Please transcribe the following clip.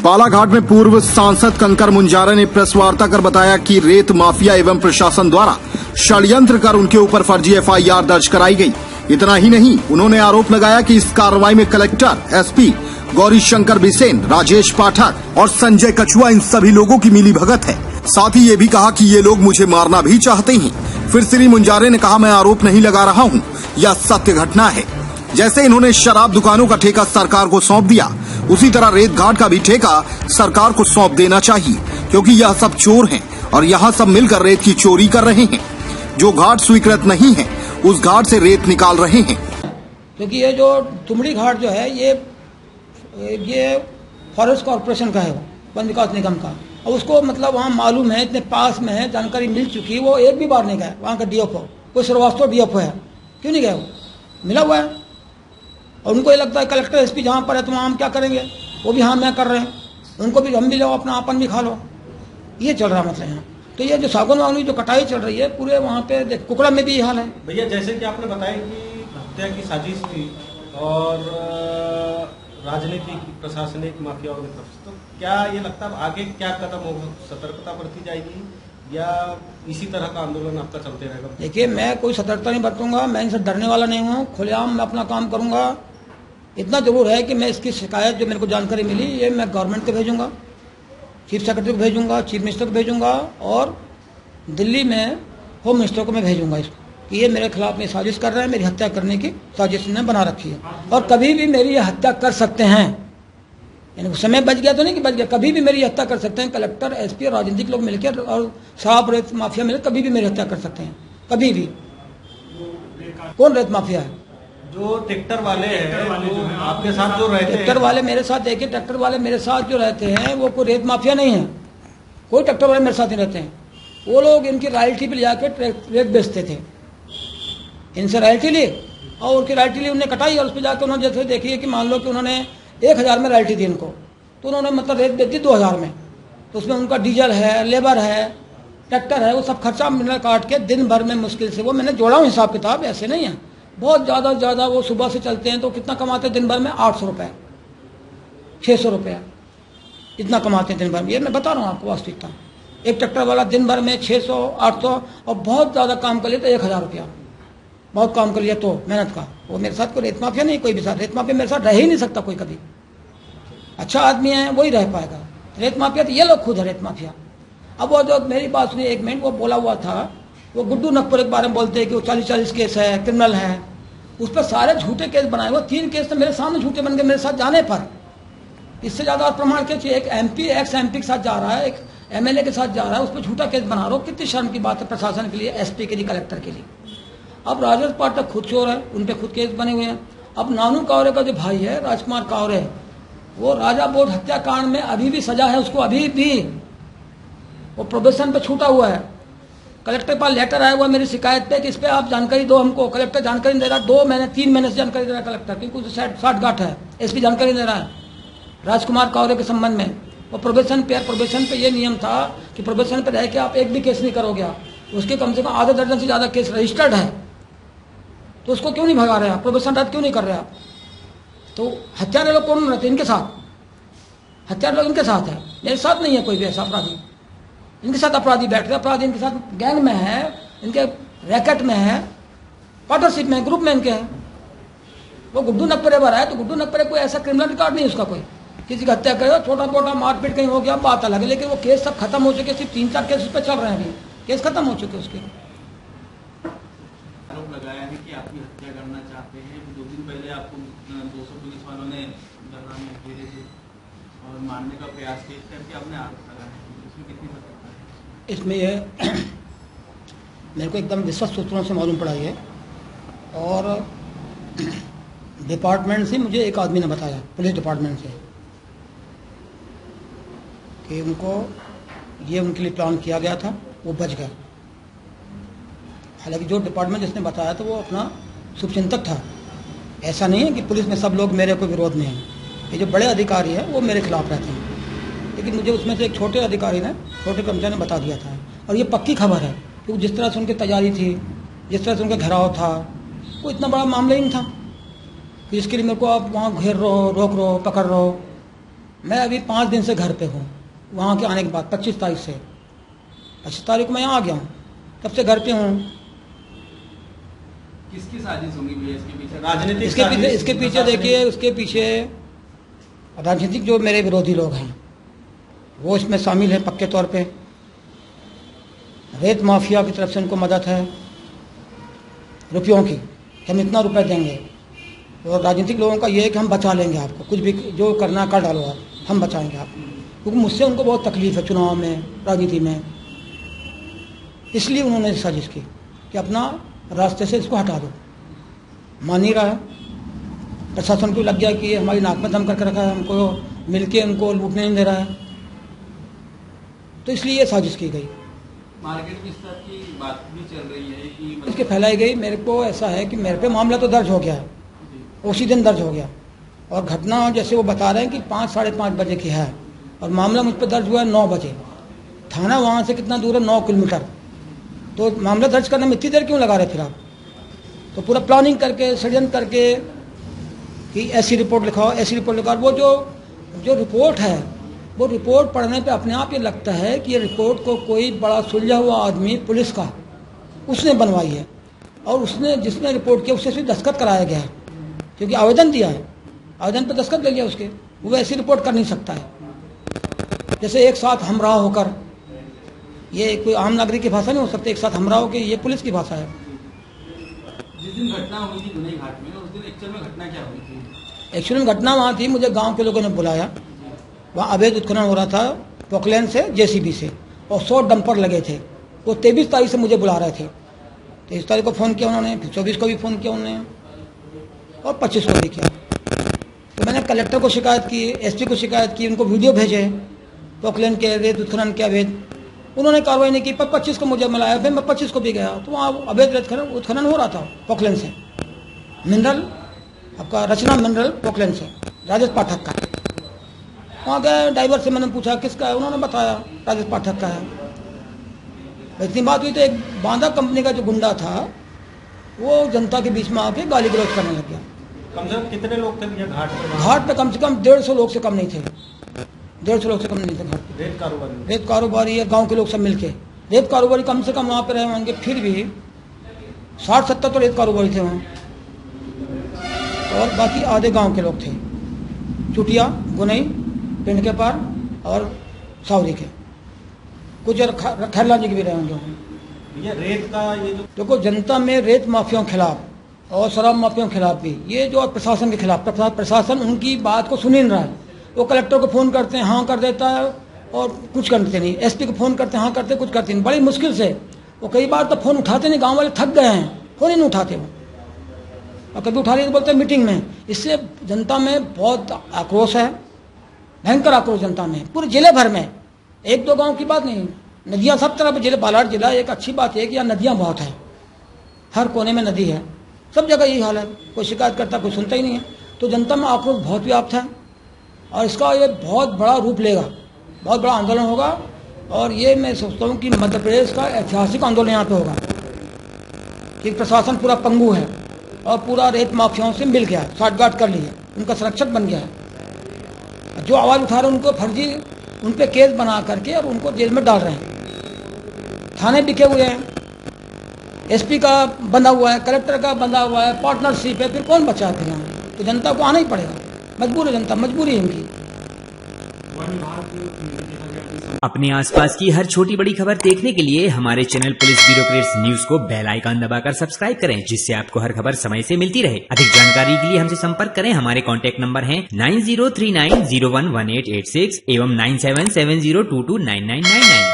बालाघाट में पूर्व सांसद कंकर मुंजारा ने प्रेस वार्ता कर बताया कि रेत माफिया एवं प्रशासन द्वारा षड्यंत्र कर उनके ऊपर फर्जी एफआईआर दर्ज कराई गई। इतना ही नहीं, उन्होंने आरोप लगाया कि इस कार्रवाई में कलेक्टर, एसपी गौरी शंकर बिसेन, राजेश पाठक और संजय कछुआ, इन सभी लोगों की मिलीभगत है। साथ ही ये भी कहा कि ये लोग मुझे मारना भी चाहते हैं। फिर श्री मुंजारे ने कहा, मैं आरोप नहीं लगा रहा हूँ, यह सत्य घटना है। जैसे इन्होंने शराब दुकानों का ठेका सरकार को सौंप दिया, उसी तरह रेत घाट का भी ठेका सरकार को सौंप देना चाहिए, क्योंकि यह सब चोर हैं और यहाँ सब मिलकर रेत की चोरी कर रहे हैं। जो घाट स्वीकृत नहीं है, उस घाट से रेत निकाल रहे हैं। क्योंकि ये जो तुमड़ी घाट जो है ये फॉरेस्ट कॉर्पोरेशन का है, वन विकास निगम का, और उसको मतलब वहाँ मालूम है, इतने पास में है, जानकारी मिल चुकी है। वो एक भी बार नहीं गया वहाँ का डीएफओ, कोई श्रीवास्तव डीएफओ है, क्यों नहीं गया? वो मिला हुआ है और उनको ये लगता है कलेक्टर एसपी जहाँ पर है तो वहाँ हम क्या करेंगे, वो भी हाँ मैं कर रहे हैं, उनको भी हम भी लो, अपना आपन भी खा लो। ये चल रहा मतलब यहाँ। तो ये जो सागौन वागौन जो कटाई चल रही है पूरे वहाँ पे, कुकड़ा में भी ये हाल है। भैया जैसे कि आपने बताया कि हत्या की साजिश थी और राजनीतिक प्रशासनिक माफियाओं की तरफ से, तो क्या ये लगता है आगे क्या कदम होगा? सतर्कता बरती जाएगी या इसी तरह का आंदोलन आपका चलते रहेगा? देखिए, मैं कोई सतर्कता नहीं बरतूंगा, मैं इनसे डरने वाला नहीं हूँ, खुलेआम मैं अपना काम करूंगा। इतना जरूर है कि मैं इसकी शिकायत जो मेरे को जानकारी मिली, ये मैं गवर्नमेंट को भेजूंगा, चीफ सेक्रेटरी को भेजूंगा, चीफ मिनिस्टर को भेजूंगा और दिल्ली में होम मिनिस्टर को मैं भेजूंगा इसको, कि ये मेरे खिलाफ में साजिश कर रहे हैं, मेरी हत्या करने की साजिश ने बना रखी है और कभी भी मेरी हत्या कर सकते हैं। यानी समय बच गया तो नहीं कि बच गया, कभी भी मेरी हत्या कर सकते हैं। कलेक्टर, एसपी और राजनीतिक लोग मिलकर और शराब रेत माफिया मिलकर कभी भी मेरी हत्या कर सकते हैं, कभी भी। कौन रेत माफिया है? जो ट्रैक्टर वाले हैं, जो आपके साथ जो रहते हैं, ट्रैक्टर वाले मेरे साथ, देखिए ट्रैक्टर वाले मेरे साथ जो रहते हैं वो कोई रेत माफिया नहीं है, कोई ट्रैक्टर वाले मेरे साथ नहीं रहते हैं। वो लोग इनकी रॉयल्टी पे ले जाकर रेत बेचते थे, इनसे रॉयल्टी ली और उनकी रॉयल्टी ली उन्होंने कटाई और उस पर जाकर उन्होंने जैसे देखिए कि मान लो कि उन्होंने 1000 में रॉयल्टी दी इनको, तो उन्होंने मतलब रेत बेच दी 2000 में। तो उसमें उनका डीजल है, लेबर है, ट्रैक्टर है, वो सब खर्चा मिनरल काट के दिन भर में मुश्किल से, वो मैंने जोड़ा हूँ हिसाब किताब, ऐसे नहीं है, बहुत ज़्यादा वो सुबह से चलते हैं तो कितना कमाते हैं दिन भर में? 800 रुपये, 600 रुपये, इतना कमाते हैं दिन भर में। ये मैं बता रहा हूँ आपको वास्तविकता। एक ट्रैक्टर वाला दिन भर में 600, 800 और बहुत ज़्यादा काम कर लिया तो 1000 रुपया, बहुत काम कर लिया तो मेहनत का। वो मेरे साथ कोई रेत माफिया नहीं, कोई भी साथ रेत माफिया मेरे साथ रह ही नहीं सकता कोई कभी। अच्छा आदमी है वही रह पाएगा, रेत माफिया तो ये लोग खुद है रेत माफिया। अब वो जो मेरी बात सुनिए एक मिनट, वो बोला हुआ था, वो गुड्डू नकपुरे के बारे में बोलते हैं कि वो 40 केस है, क्रिमिनल है, उस पर सारे झूठे केस बनाए। वो 3 केस तो मेरे सामने झूठे बन गए मेरे साथ जाने पर। इससे ज़्यादा प्रमाण क्या चाहिए? एक एमपी, एक्स एमपी के साथ जा रहा है, एक एमएलए के साथ जा रहा है, उस पर झूठा केस बना रहा हो, कितनी शर्म की बात है प्रशासन के लिए, एसपी के लिए, कलेक्टर के लिए। अब राजेश पाठक खुद चोर है, उन पर खुद केस बने हुए हैं। अब नानू कावरे का जो भाई है राजकुमार कावरे, वो राजा बोर्ड हत्याकांड में अभी भी सजा है उसको, अभी भी वो प्रोबेशन पे छूटा हुआ है। कलेक्टर के पास लेटर आया हुआ मेरी शिकायत पे कि इस पे आप जानकारी दो हमको। कलेक्टर जानकारी दे रहा है 2 महीने 3 महीने से जानकारी दे रहा है कलेक्टर, क्योंकि उसे 60 गांठ है। एसपी जानकारी दे रहा है राजकुमार कावरे के संबंध में। वो प्रोबेशन पे ये नियम था कि प्रोबेशन पे रह के आप एक भी केस नहीं करोगे, उसके कम से कम आधे दर्जन से ज़्यादा केस रजिस्टर्ड है, तो उसको क्यों नहीं भगा रहे आप? प्रोबेशन रद्द क्यों नहीं कर रहे आप? तो हत्यारे लोग कौन रहते हैं इनके साथ? हत्यारे लोग इनके साथ है, मेरे साथ नहीं है कोई भी ऐसा अपराधी। इनके साथ अपराधी बैठ रहे, अपराधी इनके साथ गैंग में है, इनके रैकेट में है, पार्टनरशिप में, ग्रुप में इनके हैं। वो गुड्डू नकपरे पर है तो गुड्डू नकपरे कोई ऐसा क्रिमिनल रिकॉर्ड नहीं उसका, कोई किसी की हत्या करे, छोटा मोटा मारपीट कहीं हो गया बात अलग है, लेकिन वो केस सब खत्म हो चुके, सिर्फ 3-4 केस उस पर चल रहे हैं, अभी केस खत्म हो चुके उसके। आरोप लगाया है कि आपकी हत्या करना चाहते हैं। 2 दिन पहले आपको 200 पुलिस वालों ने धरना में घेरे थे और मारने का प्रयास किया, करके आपने आरोप लगाया है, इसमें कितनी सत्यता है? इसमें ये मेरे को एकदम विश्वस्त सूत्रों से मालूम पड़ा ये, और डिपार्टमेंट से मुझे एक आदमी ने बताया, पुलिस डिपार्टमेंट से, कि उनको ये उनके लिए प्लान किया गया था, वो बच गए। हालांकि जो डिपार्टमेंट जिसने बताया था वो अपना शुभचिंतक था, ऐसा नहीं है कि पुलिस में सब लोग मेरे को विरोध में हैं। ये जो बड़े अधिकारी हैं वो मेरे खिलाफ रहते हैं, लेकिन मुझे उसमें से एक छोटे अधिकारी ने, छोटे कर्मचारी ने बता दिया था, और ये पक्की खबर है क्योंकि जिस तरह से उनकी तैयारी थी, जिस तरह से उनका घेराव था, वो इतना बड़ा मामला ही नहीं था कि जिसके लिए मेरे को आप वहाँ घेर रहो, रोक रहो, पकड़ रहो। मैं अभी 5 दिन से घर पे हूँ, वहाँ के आने के बाद 25 तारीख से। 25 तारीख को मैं यहाँ आ गया हूँ, तब से घर पे हूँ। किसकी साजिश होंगी भैया इसके पीछे? राजनीतिक इसके पीछे देखिए, उसके पीछे राजनीतिक जो मेरे विरोधी लोग हैं वो इसमें शामिल हैं पक्के तौर पे। रेत माफिया की तरफ से उनको मदद है रुपयों की, कि हम इतना रुपए देंगे, और राजनीतिक लोगों का ये है कि हम बचा लेंगे आपको, कुछ भी जो करना कर डालो आप, हम बचाएंगे आपको, क्योंकि मुझसे उनको बहुत तकलीफ है चुनाव में, राजनीति में। इसलिए उन्होंने साजिश की कि अपना रास्ते से इसको हटा दो। मान नहीं रहा है, प्रशासन को लग गया कि ये हमारी नाक में दम करके रखा है, हमको मिलके उनको लूटने नहीं दे रहा है, तो इसलिए ये साजिश की गई। मार्केट में इस तरह की बात भी चल रही है कि इसके फैलाई गई। मेरे को ऐसा है कि मेरे पे मामला तो दर्ज हो गया है, उसी दिन दर्ज हो गया, और घटना जैसे वो बता रहे हैं कि 5 साढ़े 5 बजे की है, और मामला मुझ पर दर्ज हुआ है 9 बजे। थाना वहाँ से कितना दूर है? 9 किलोमीटर। तो मामला दर्ज करने में इतनी देर क्यों लगा रहे फिर आप? तो पूरा प्लानिंग करके, षड्यंत्र करके कि ऐसी रिपोर्ट लिखाओ, ऐसी रिपोर्ट लिखाओ। वो जो रिपोर्ट है, वो रिपोर्ट पढ़ने पे अपने आप ये लगता है कि ये रिपोर्ट को कोई बड़ा सुलझा हुआ आदमी पुलिस का उसने बनवाई है, और उसने जिसने रिपोर्ट किया उससे सिर्फ दस्तखत कराया गया है, क्योंकि आवेदन दिया है, आवेदन पर दस्तखत ले लिया उसके। वो ऐसी रिपोर्ट कर नहीं सकता है जैसे एक साथ हमराह होकर, ये कोई आम नागरिक की भाषा नहीं हो सकती, एक साथ हमराह होकर, ये पुलिस की भाषा है। जिस दिन घटना हुई थी दुनई घाट में, उस दिन एक्चुअल में घटना क्या हुई थी? एक्चुअली में घटना वहाँ थी, मुझे गांव के लोगों ने बुलाया, वहाँ अवैध उत्खनन हो रहा था पोकलैंड से, जेसीबी से, और 100 डंपर लगे थे। वो 23 तारीख से मुझे बुला रहे थे। 23 तारीख को फ़ोन किया उन्होंने, फिर 24 को भी फ़ोन किया उन्होंने, और 25 को भी किया। तो मैंने कलेक्टर को शिकायत की, एसपी को शिकायत की, उनको वीडियो भेजे पोकलैंड के रेत उत्खनन के अवैध। उन्होंने कार्रवाई नहीं की, पर 25 को मुझे मिलाया, फिर मैं 25 को भी गया, तो वहाँ अवैध रेत उत्खनन हो रहा था पोकलैंड से, मिनरल आपका रचना मिनरल पोकलैंड से, राजेश पाठक का। वहाँ गए, ड्राइवर से मैंने पूछा किसका है, उन्होंने बताया राजेश पाठक का है। इतनी बात हुई तो एक बांदा कंपनी का जो गुंडा था वो जनता के बीच में आके गाली गलौज करने लग गया। कम से कम कितने लोग थे भैया घाट पे? घाट पे कम से कम 150 लोग से कम नहीं थे, 150 लोग से कम नहीं थे घाट पे। रेत कारोबारी या गांव के लोग सब मिलके, रेत कारोबारी कम से कम वहाँ पे रहे होंगे फिर भी 60-70 तो रेत कारोबारी थे वहाँ, और बाकी आधे गांव के लोग थे, चुटिया, गुनई, पिंड के पार और सावरी के, कुछ खैरला जी के भी रहे होंगे। ये रेत का ये जो देखो, जनता में रेत माफियाओं के खिलाफ और शराब माफियाओं के खिलाफ भी, ये जो प्रशासन के खिलाफ, प्रशासन उनकी बात को सुन ही नहीं रहा है। वो कलेक्टर को फ़ोन करते हैं, हाँ कर देता है, और कुछ करते नहीं। एसपी को फ़ोन करते हैं, हाँ करते, कुछ करते नहीं, बड़ी मुश्किल से। वो कई बार तो फ़ोन उठाते नहीं, गाँव वाले थक गए हैं, फ़ोन ही नहीं उठाते वो, और कभी उठा लिए तो बोलते हैं मीटिंग में। इससे जनता में बहुत आक्रोश है, भयंकर आक्रोश जनता में, पूरे जिले भर में। 1-2 गांव की बात नहीं, नदियां सब तरफ, जिले बालाघाट जिला एक अच्छी बात है कि यहाँ नदियां बहुत है, हर कोने में नदी है, सब जगह यही हाल है, कोई शिकायत करता, कोई सुनता ही नहीं है। तो जनता में आक्रोश बहुत व्याप्त है, और इसका ये बहुत बड़ा रूप लेगा, बहुत बड़ा आंदोलन होगा, और ये मैं सोचता हूँ कि मध्य प्रदेश का ऐतिहासिक आंदोलन यहाँ पे होगा, कि प्रशासन पूरा पंगु है और पूरा रेत माफियाओं से मिल गया, साठगांठ कर ली है, उनका संरक्षक बन गया है। जो आवाज़ उठा रहे हैं उनको फर्जी, उन पे केस बना करके और उनको जेल में डाल रहे हैं, थाने बिके हुए हैं, एसपी का बंधा हुआ है, कलेक्टर का बंधा हुआ है, पार्टनरशिप है, फिर कौन बचा है फिर यहाँ? तो जनता को आना ही पड़ेगा, मजबूर है जनता, मजबूरी है इनकी। अपने आसपास की हर छोटी बड़ी खबर देखने के लिए हमारे चैनल पुलिस ब्यूरोक्रेट्स न्यूज को बेल आइकन दबाकर सब्सक्राइब करें, जिससे आपको हर खबर समय से मिलती रहे। अधिक जानकारी के लिए हमसे संपर्क करें। हमारे कॉन्टैक्ट नंबर हैं 9039011886 एवं 9770229999।